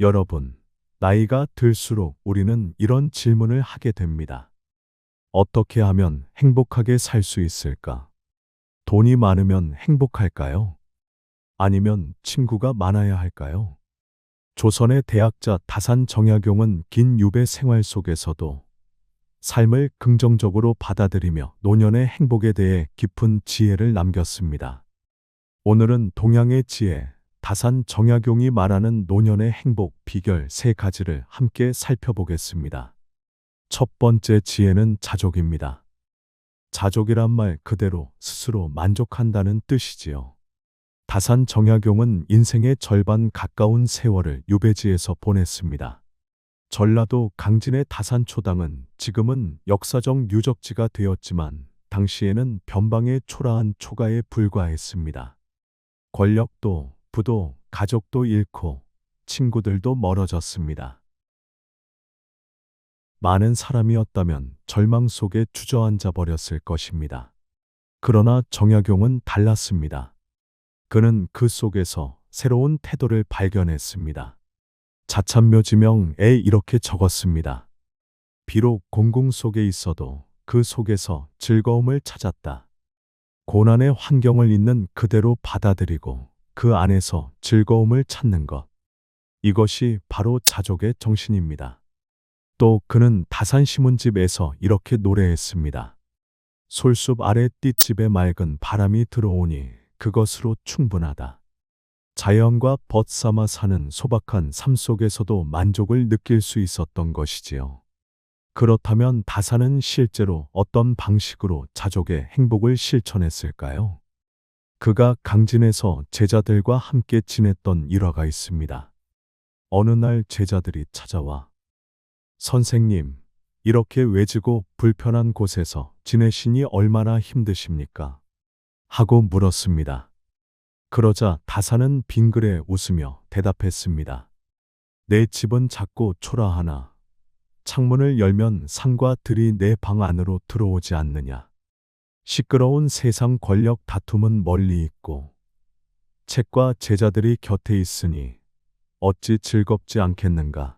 여러분, 나이가 들수록 우리는 이런 질문을 하게 됩니다. 어떻게 하면 행복하게 살 수 있을까? 돈이 많으면 행복할까요? 아니면 친구가 많아야 할까요? 조선의 대학자 다산 정약용은 긴 유배 생활 속에서도 삶을 긍정적으로 받아들이며 노년의 행복에 대해 깊은 지혜를 남겼습니다. 오늘은 동양의 지혜, 다산 정약용이 말하는 노년의 행복 비결 세 가지를 함께 살펴보겠습니다. 첫 번째 지혜는 자족입니다. 자족이란 말 그대로 스스로 만족한다는 뜻이지요. 다산 정약용은 인생의 절반 가까운 세월을 유배지에서 보냈습니다. 전라도 강진의 다산초당은 지금은 역사적 유적지가 되었지만 당시에는 변방의 초라한 초가에 불과했습니다. 권력도, 부도, 가족도 잃고 친구들도 멀어졌습니다. 많은 사람이었다면 절망 속에 주저앉아 버렸을 것입니다. 그러나 정약용은 달랐습니다. 그는 그 속에서 새로운 태도를 발견했습니다. 자찬묘지명에 이렇게 적었습니다. 비록 공궁 속에 있어도 그 속에서 즐거움을 찾았다. 고난의 환경을 있는 그대로 받아들이고 그 안에서 즐거움을 찾는 것. 이것이 바로 자족의 정신입니다. 또 그는 다산 시문집에서 이렇게 노래했습니다. 솔숲 아래 띨집에 맑은 바람이 들어오니 그것으로 충분하다. 자연과 벗삼아 사는 소박한 삶 속에서도 만족을 느낄 수 있었던 것이지요. 그렇다면 다산은 실제로 어떤 방식으로 자족의 행복을 실천했을까요? 그가 강진에서 제자들과 함께 지냈던 일화가 있습니다. 어느 날 제자들이 찾아와 선생님, 이렇게 외지고 불편한 곳에서 지내시니 얼마나 힘드십니까? 하고 물었습니다. 그러자 다산은 빙그레 웃으며 대답했습니다. 내 집은 작고 초라하나 창문을 열면 상과 들이 내 방 안으로 들어오지 않느냐. 시끄러운 세상 권력 다툼은 멀리 있고 책과 제자들이 곁에 있으니 어찌 즐겁지 않겠는가.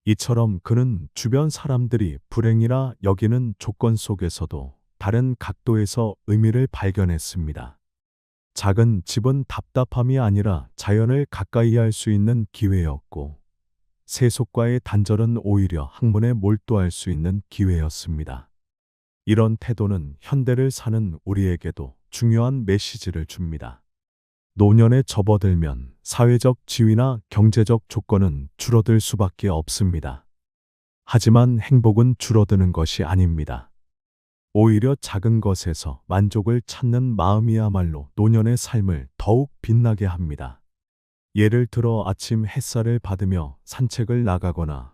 이처럼 그는 주변 사람들이 불행이라 여기는 조건 속에서도 다른 각도에서 의미를 발견했습니다. 작은 집은 답답함이 아니라 자연을 가까이 할 수 있는 기회였고, 세속과의 단절은 오히려 학문에 몰두할 수 있는 기회였습니다. 이런 태도는 현대를 사는 우리에게도 중요한 메시지를 줍니다. 노년에 접어들면 사회적 지위나 경제적 조건은 줄어들 수밖에 없습니다. 하지만 행복은 줄어드는 것이 아닙니다. 오히려 작은 것에서 만족을 찾는 마음이야말로 노년의 삶을 더욱 빛나게 합니다. 예를 들어 아침 햇살을 받으며 산책을 나가거나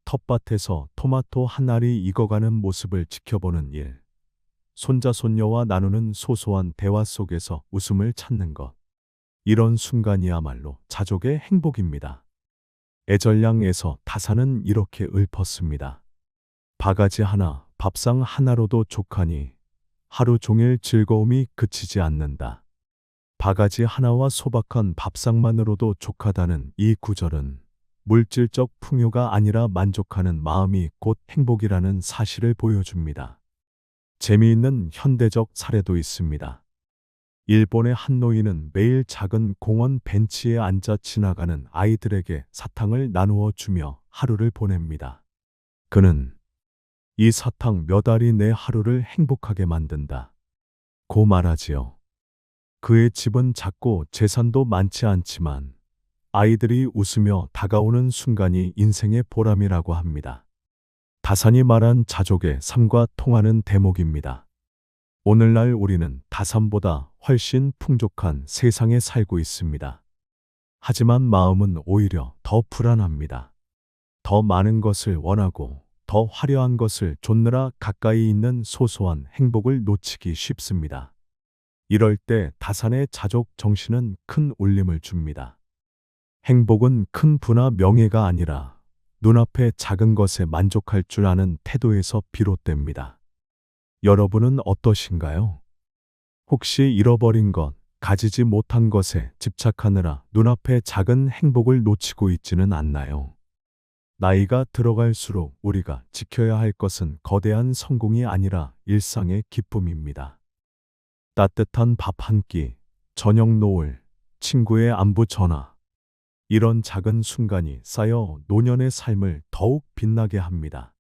텃밭에서 토마토 한 알이 익어가는 모습을 지켜보는 일, 손자 손녀와 나누는 소소한 대화 속에서 웃음을 찾는 것. 이런 순간이야말로 자족의 행복입니다. 애절량에서 다산은 이렇게 읊었습니다. 바가지 하나, 밥상 하나로도 족하니 하루 종일 즐거움이 그치지 않는다. 바가지 하나와 소박한 밥상만으로도 족하다는 이 구절은 물질적 풍요가 아니라 만족하는 마음이 곧 행복이라는 사실을 보여줍니다. 재미있는 현대적 사례도 있습니다. 일본의 한 노인은 매일 작은 공원 벤치에 앉아 지나가는 아이들에게 사탕을 나누어 주며 하루를 보냅니다. 그는 이 사탕 몇 알이 내 하루를 행복하게 만든다 고 말하지요. 그의 집은 작고 재산도 많지 않지만 아이들이 웃으며 다가오는 순간이 인생의 보람이라고 합니다. 다산이 말한 자족의 삶과 통하는 대목입니다. 오늘날 우리는 다산보다 훨씬 풍족한 세상에 살고 있습니다. 하지만 마음은 오히려 더 불안합니다. 더 많은 것을 원하고 더 화려한 것을 좇느라 가까이 있는 소소한 행복을 놓치기 쉽습니다. 이럴 때 다산의 자족 정신은 큰 울림을 줍니다. 행복은 큰 부나 명예가 아니라 눈앞의 작은 것에 만족할 줄 아는 태도에서 비롯됩니다. 여러분은 어떠신가요? 혹시 잃어버린 것, 가지지 못한 것에 집착하느라 눈앞의 작은 행복을 놓치고 있지는 않나요? 나이가 들어갈수록 우리가 지켜야 할 것은 거대한 성공이 아니라 일상의 기쁨입니다. 따뜻한 밥 한 끼, 저녁 노을, 친구의 안부 전화. 이런 작은 순간이 쌓여 노년의 삶을 더욱 빛나게 합니다.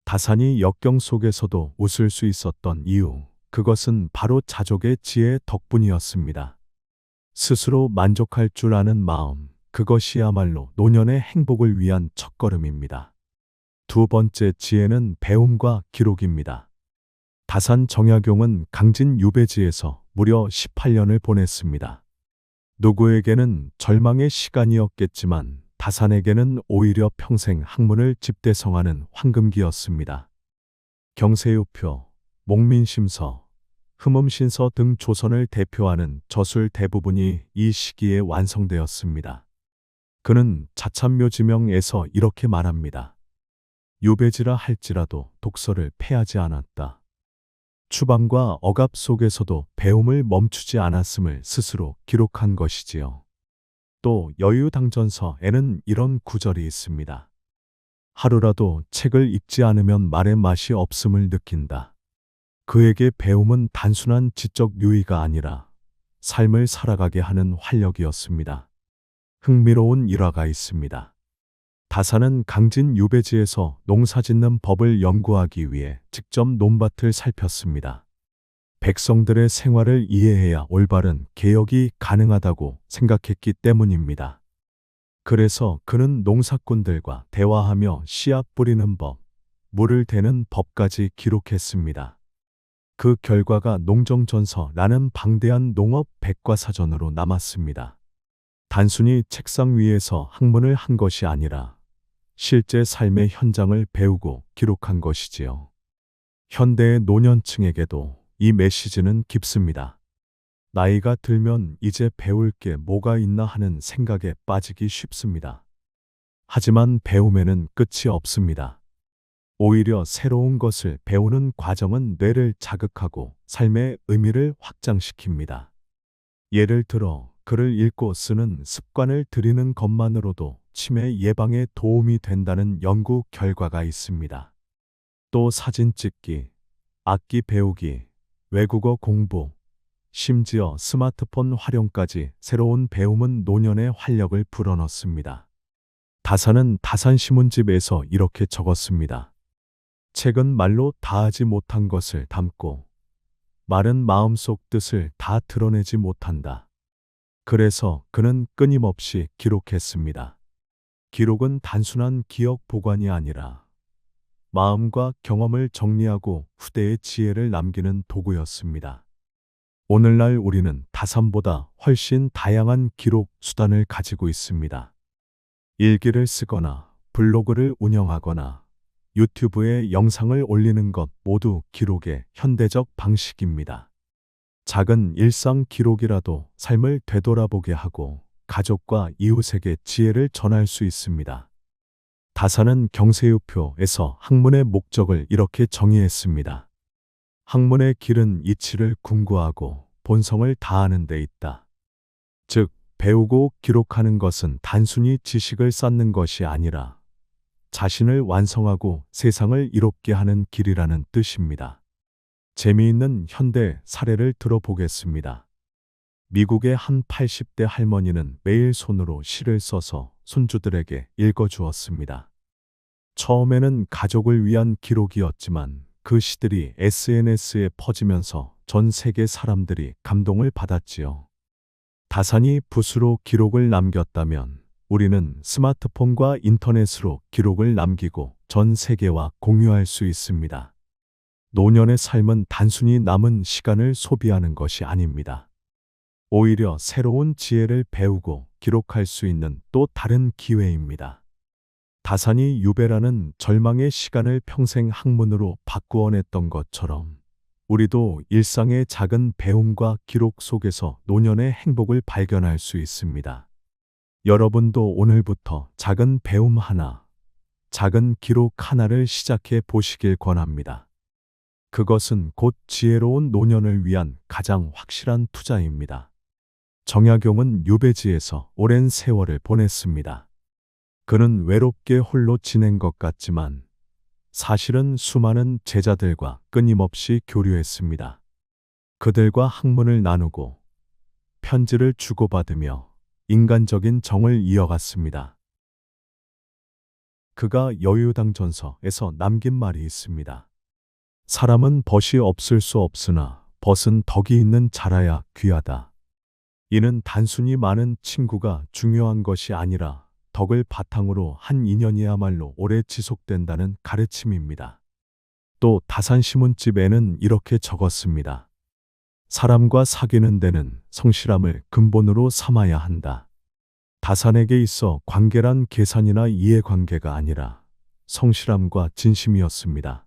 다산이 역경 속에서도 웃을 수 있었던 이유, 그것은 바로 자족의 지혜 덕분이었습니다. 스스로 만족할 줄 아는 마음, 그것이야말로 노년의 행복을 위한 첫걸음입니다. 두 번째 지혜는 배움과 기록입니다. 다산 정약용은 강진 유배지에서 무려 18년을 보냈습니다. 누구에게는 절망의 시간이었겠지만 다산에게는 오히려 평생 학문을 집대성하는 황금기였습니다. 경세유표, 목민심서, 흠음신서 등 조선을 대표하는 저술 대부분이 이 시기에 완성되었습니다. 그는 자참묘지명에서 이렇게 말합니다. 유배지라 할지라도 독서를 패하지 않았다. 추방과 억압 속에서도 배움을 멈추지 않았음을 스스로 기록한 것이지요. 또 여유당전서에는 이런 구절이 있습니다. 하루라도 책을 읽지 않으면 말의 맛이 없음을 느낀다. 그에게 배움은 단순한 지적 유의가 아니라 삶을 살아가게 하는 활력이었습니다. 흥미로운 일화가 있습니다. 다산은 강진 유배지에서 농사짓는 법을 연구하기 위해 직접 논밭을 살폈습니다. 백성들의 생활을 이해해야 올바른 개혁이 가능하다고 생각했기 때문입니다. 그래서 그는 농사꾼들과 대화하며 씨앗 뿌리는 법, 물을 대는 법까지 기록했습니다. 그 결과가 농정전서라는 방대한 농업 백과사전으로 남았습니다. 단순히 책상 위에서 학문을 한 것이 아니라 실제 삶의 현장을 배우고 기록한 것이지요. 현대의 노년층에게도 이 메시지는 깊습니다. 나이가 들면 이제 배울 게 뭐가 있나 하는 생각에 빠지기 쉽습니다. 하지만 배움에는 끝이 없습니다. 오히려 새로운 것을 배우는 과정은 뇌를 자극하고 삶의 의미를 확장시킵니다. 예를 들어 글을 읽고 쓰는 습관을 들이는 것만으로도 치매 예방에 도움이 된다는 연구 결과가 있습니다. 또 사진 찍기, 악기 배우기, 외국어 공부, 심지어 스마트폰 활용까지 새로운 배움은 노년의 활력을 불어넣습니다. 다산은 다산신문집에서 이렇게 적었습니다. 책은 말로 다하지 못한 것을 담고 말은 마음속 뜻을 다 드러내지 못한다. 그래서 그는 끊임없이 기록했습니다. 기록은 단순한 기억 보관이 아니라 마음과 경험을 정리하고 후대의 지혜를 남기는 도구였습니다. 오늘날 우리는 다산보다 훨씬 다양한 기록 수단을 가지고 있습니다. 일기를 쓰거나 블로그를 운영하거나 유튜브에 영상을 올리는 것 모두 기록의 현대적 방식입니다. 작은 일상 기록이라도 삶을 되돌아보게 하고 가족과 이웃에게 지혜를 전할 수 있습니다. 다산은 경세유표에서 학문의 목적을 이렇게 정의했습니다. 학문의 길은 이치를 궁구하고 본성을 다하는 데 있다. 즉, 배우고 기록하는 것은 단순히 지식을 쌓는 것이 아니라 자신을 완성하고 세상을 이롭게 하는 길이라는 뜻입니다. 재미있는 현대 사례를 들어보겠습니다. 미국의 한 80대 할머니는 매일 손으로 시를 써서 손주들에게 읽어주었습니다. 처음에는 가족을 위한 기록이었지만 그 시들이 SNS에 퍼지면서 전 세계 사람들이 감동을 받았지요. 다산이 붓으로 기록을 남겼다면 우리는 스마트폰과 인터넷으로 기록을 남기고 전 세계와 공유할 수 있습니다. 노년의 삶은 단순히 남은 시간을 소비하는 것이 아닙니다. 오히려 새로운 지혜를 배우고 기록할 수 있는 또 다른 기회입니다. 다산이 유배라는 절망의 시간을 평생 학문으로 바꾸어냈던 것처럼 우리도 일상의 작은 배움과 기록 속에서 노년의 행복을 발견할 수 있습니다. 여러분도 오늘부터 작은 배움 하나, 작은 기록 하나를 시작해 보시길 권합니다. 그것은 곧 지혜로운 노년을 위한 가장 확실한 투자입니다. 정약용은 유배지에서 오랜 세월을 보냈습니다. 그는 외롭게 홀로 지낸 것 같지만 사실은 수많은 제자들과 끊임없이 교류했습니다. 그들과 학문을 나누고 편지를 주고받으며 인간적인 정을 이어갔습니다. 그가 여유당전서에서 남긴 말이 있습니다. 사람은 벗이 없을 수 없으나 벗은 덕이 있는 자라야 귀하다. 이는 단순히 많은 친구가 중요한 것이 아니라 덕을 바탕으로 한 인연이야말로 오래 지속된다는 가르침입니다. 또 다산 신문집에는 이렇게 적었습니다. 사람과 사귀는 데는 성실함을 근본으로 삼아야 한다. 다산에게 있어 관계란 계산이나 이해관계가 아니라 성실함과 진심이었습니다.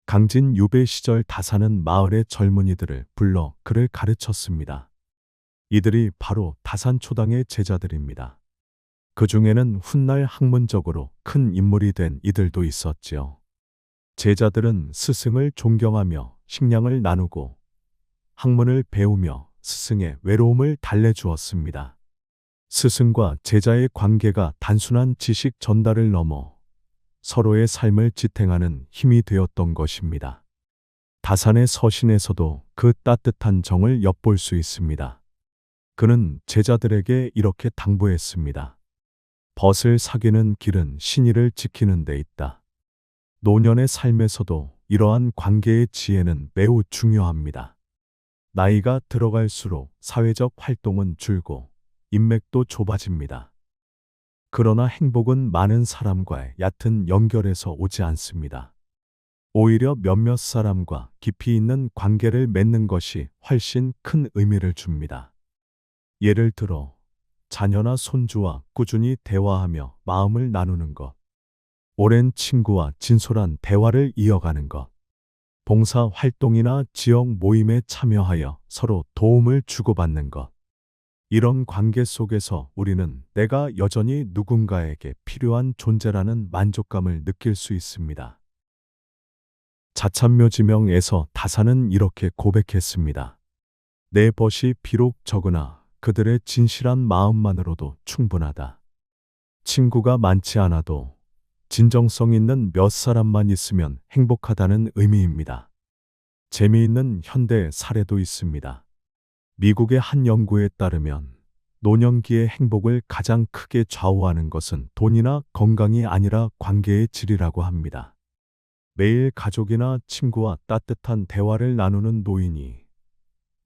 강진 유배 시절 다산은 마을의 젊은이들을 불러 그를 가르쳤습니다. 이들이 바로 다산 초당의 제자들입니다. 그 중에는 훗날 학문적으로 큰 인물이 된 이들도 있었지요. 제자들은 스승을 존경하며 식량을 나누고 학문을 배우며 스승의 외로움을 달래주었습니다. 스승과 제자의 관계가 단순한 지식 전달을 넘어 서로의 삶을 지탱하는 힘이 되었던 것입니다. 다산의 서신에서도 그 따뜻한 정을 엿볼 수 있습니다. 그는 제자들에게 이렇게 당부했습니다. 벗을 사귀는 길은 신의를 지키는 데 있다. 노년의 삶에서도 이러한 관계의 지혜는 매우 중요합니다. 나이가 들어갈수록 사회적 활동은 줄고 인맥도 좁아집니다. 그러나 행복은 많은 사람과의 얕은 연결에서 오지 않습니다. 오히려 몇몇 사람과 깊이 있는 관계를 맺는 것이 훨씬 큰 의미를 줍니다. 예를 들어 자녀나 손주와 꾸준히 대화하며 마음을 나누는 것, 오랜 친구와 진솔한 대화를 이어가는 것, 봉사 활동이나 지역 모임에 참여하여 서로 도움을 주고받는 것. 이런 관계 속에서 우리는 내가 여전히 누군가에게 필요한 존재라는 만족감을 느낄 수 있습니다. 자찬묘지명에서 다산은 이렇게 고백했습니다. 내 벗이 비록 적으나 그들의 진실한 마음만으로도 충분하다. 친구가 많지 않아도 진정성 있는 몇 사람만 있으면 행복하다는 의미입니다. 재미있는 현대 사례도 있습니다. 미국의 한 연구에 따르면 노년기의 행복을 가장 크게 좌우하는 것은 돈이나 건강이 아니라 관계의 질이라고 합니다. 매일 가족이나 친구와 따뜻한 대화를 나누는 노인이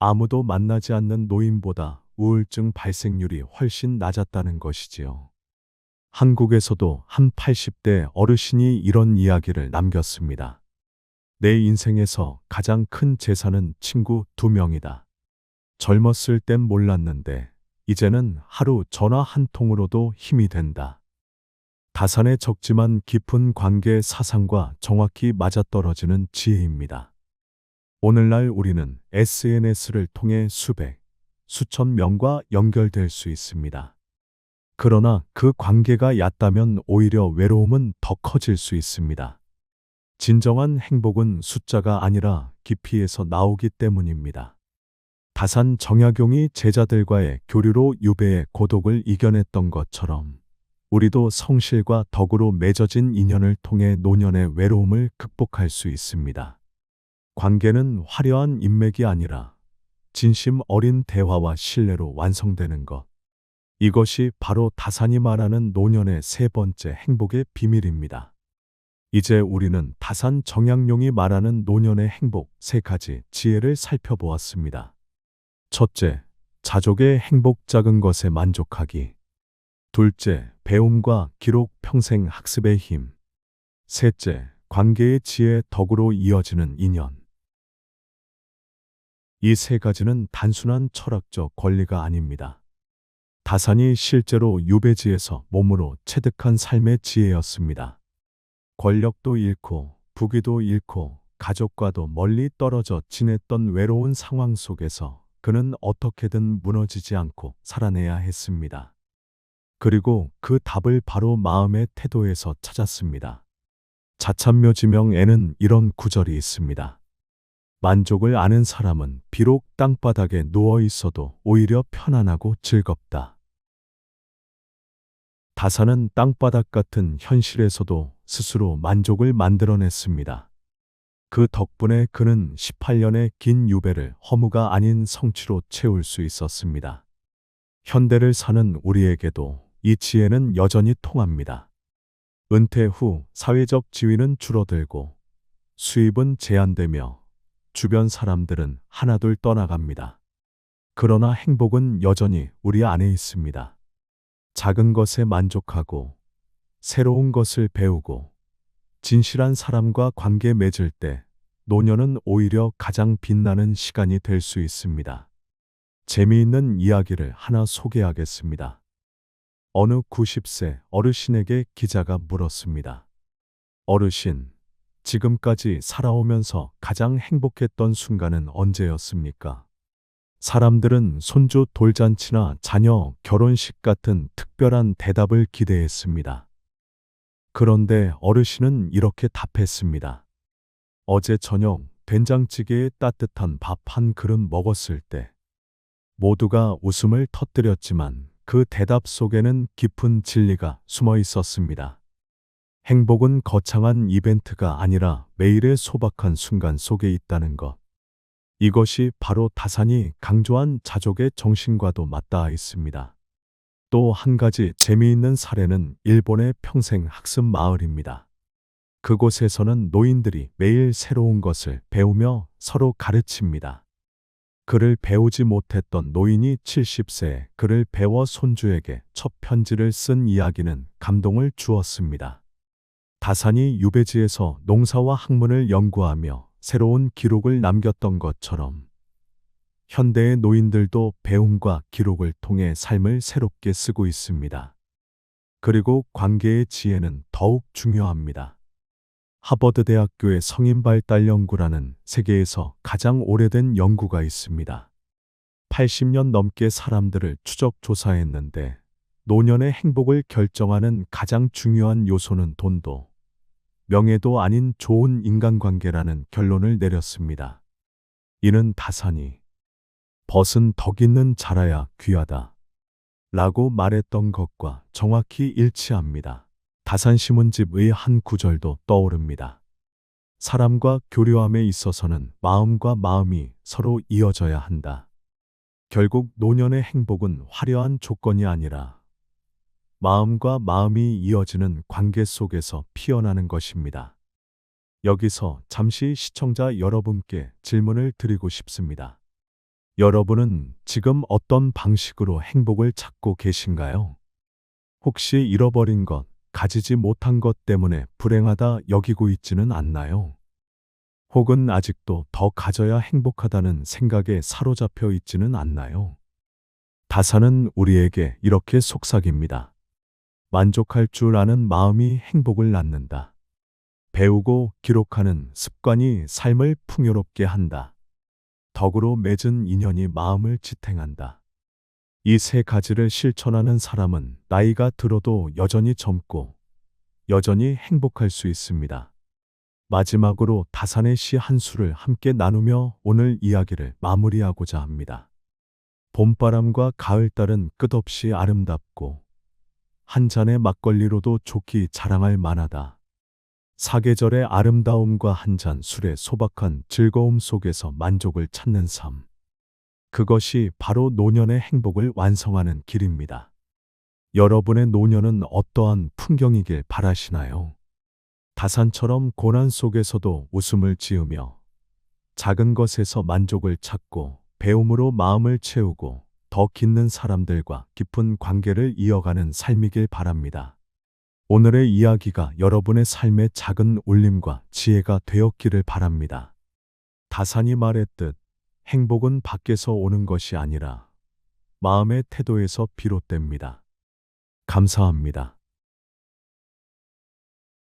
아무도 만나지 않는 노인보다 우울증 발생률이 훨씬 낮았다는 것이지요. 한국에서도 한 80대 어르신이 이런 이야기를 남겼습니다. 내 인생에서 가장 큰 재산은 친구 2명이다. 젊었을 땐 몰랐는데 이제는 하루 전화 한 통으로도 힘이 된다. 다산의 적지만 깊은 관계 사상과 정확히 맞아떨어지는 지혜입니다. 오늘날 우리는 SNS를 통해 수백, 수천 명과 연결될 수 있습니다. 그러나 그 관계가 얕다면 오히려 외로움은 더 커질 수 있습니다. 진정한 행복은 숫자가 아니라 깊이에서 나오기 때문입니다. 다산 정약용이 제자들과의 교류로 유배의 고독을 이겨냈던 것처럼 우리도 성실과 덕으로 맺어진 인연을 통해 노년의 외로움을 극복할 수 있습니다. 관계는 화려한 인맥이 아니라 진심 어린 대화와 신뢰로 완성되는 것. 이것이 바로 다산이 말하는 노년의 세 번째 행복의 비밀입니다. 이제 우리는 다산 정약용이 말하는 노년의 행복 세 가지 지혜를 살펴보았습니다. 첫째, 자족의 행복 작은 것에 만족하기. 둘째, 배움과 기록 평생 학습의 힘. 셋째, 관계의 지혜 덕으로 이어지는 인연. 이 세 가지는 단순한 철학적 권리가 아닙니다. 다산이 실제로 유배지에서 몸으로 체득한 삶의 지혜였습니다. 권력도 잃고 부귀도 잃고 가족과도 멀리 떨어져 지냈던 외로운 상황 속에서 그는 어떻게든 무너지지 않고 살아내야 했습니다. 그리고 그 답을 바로 마음의 태도에서 찾았습니다. 자찬묘지명에는 이런 구절이 있습니다. 만족을 아는 사람은 비록 땅바닥에 누워 있어도 오히려 편안하고 즐겁다. 다산은 땅바닥 같은 현실에서도 스스로 만족을 만들어냈습니다. 그 덕분에 그는 18년의 긴 유배를 허무가 아닌 성취로 채울 수 있었습니다. 현대를 사는 우리에게도 이 지혜는 여전히 통합니다. 은퇴 후 사회적 지위는 줄어들고 수입은 제한되며 주변 사람들은 하나둘 떠나갑니다. 그러나 행복은 여전히 우리 안에 있습니다. 작은 것에 만족하고 새로운 것을 배우고 진실한 사람과 관계 맺을 때 노년은 오히려 가장 빛나는 시간이 될 수 있습니다. 재미있는 이야기를 하나 소개하겠습니다. 어느 90세 어르신에게 기자가 물었습니다. 어르신, 지금까지 살아오면서 가장 행복했던 순간은 언제였습니까? 사람들은 손주 돌잔치나 자녀 결혼식 같은 특별한 대답을 기대했습니다. 그런데 어르신은 이렇게 답했습니다. 어제 저녁 된장찌개에 따뜻한 밥 한 그릇 먹었을 때. 모두가 웃음을 터뜨렸지만 그 대답 속에는 깊은 진리가 숨어 있었습니다. 행복은 거창한 이벤트가 아니라 매일의 소박한 순간 속에 있다는 것. 이것이 바로 다산이 강조한 자족의 정신과도 맞닿아 있습니다. 또 한 가지 재미있는 사례는 일본의 평생 학습 마을입니다. 그곳에서는 노인들이 매일 새로운 것을 배우며 서로 가르칩니다. 글을 배우지 못했던 노인이 70세에 글을 배워 손주에게 첫 편지를 쓴 이야기는 감동을 주었습니다. 다산이 유배지에서 농사와 학문을 연구하며 새로운 기록을 남겼던 것처럼 현대의 노인들도 배움과 기록을 통해 삶을 새롭게 쓰고 있습니다. 그리고 관계의 지혜는 더욱 중요합니다. 하버드 대학교의 성인 발달 연구라는 세계에서 가장 오래된 연구가 있습니다. 80년 넘게 사람들을 추적 조사했는데 노년의 행복을 결정하는 가장 중요한 요소는 돈도 명예도 아닌 좋은 인간관계라는 결론을 내렸습니다. 이는 다산이 벗은 덕 있는 자라야 귀하다 라고 말했던 것과 정확히 일치합니다. 다산 신문집의 한 구절도 떠오릅니다. 사람과 교류함에 있어서는 마음과 마음이 서로 이어져야 한다. 결국 노년의 행복은 화려한 조건이 아니라 마음과 마음이 이어지는 관계 속에서 피어나는 것입니다. 여기서 잠시 시청자 여러분께 질문을 드리고 싶습니다. 여러분은 지금 어떤 방식으로 행복을 찾고 계신가요? 혹시 잃어버린 것, 가지지 못한 것 때문에 불행하다 여기고 있지는 않나요? 혹은 아직도 더 가져야 행복하다는 생각에 사로잡혀 있지는 않나요? 다산은 우리에게 이렇게 속삭입니다. 만족할 줄 아는 마음이 행복을 낳는다. 배우고 기록하는 습관이 삶을 풍요롭게 한다. 덕으로 맺은 인연이 마음을 지탱한다. 이 세 가지를 실천하는 사람은 나이가 들어도 여전히 젊고 여전히 행복할 수 있습니다. 마지막으로 다산의 시 한 수를 함께 나누며 오늘 이야기를 마무리하고자 합니다. 봄바람과 가을달은 끝없이 아름답고 한 잔의 막걸리로도 좋기 자랑할 만하다. 사계절의 아름다움과 한 잔 술의 소박한 즐거움 속에서 만족을 찾는 삶. 그것이 바로 노년의 행복을 완성하는 길입니다. 여러분의 노년은 어떠한 풍경이길 바라시나요? 다산처럼 고난 속에서도 웃음을 지으며 작은 것에서 만족을 찾고 배움으로 마음을 채우고 더 깊는 사람들과 깊은 관계를 이어가는 삶이길 바랍니다. 오늘의 이야기가 여러분의 삶의 작은 울림과 지혜가 되었기를 바랍니다. 다산이 말했듯 행복은 밖에서 오는 것이 아니라 마음의 태도에서 비롯됩니다. 감사합니다.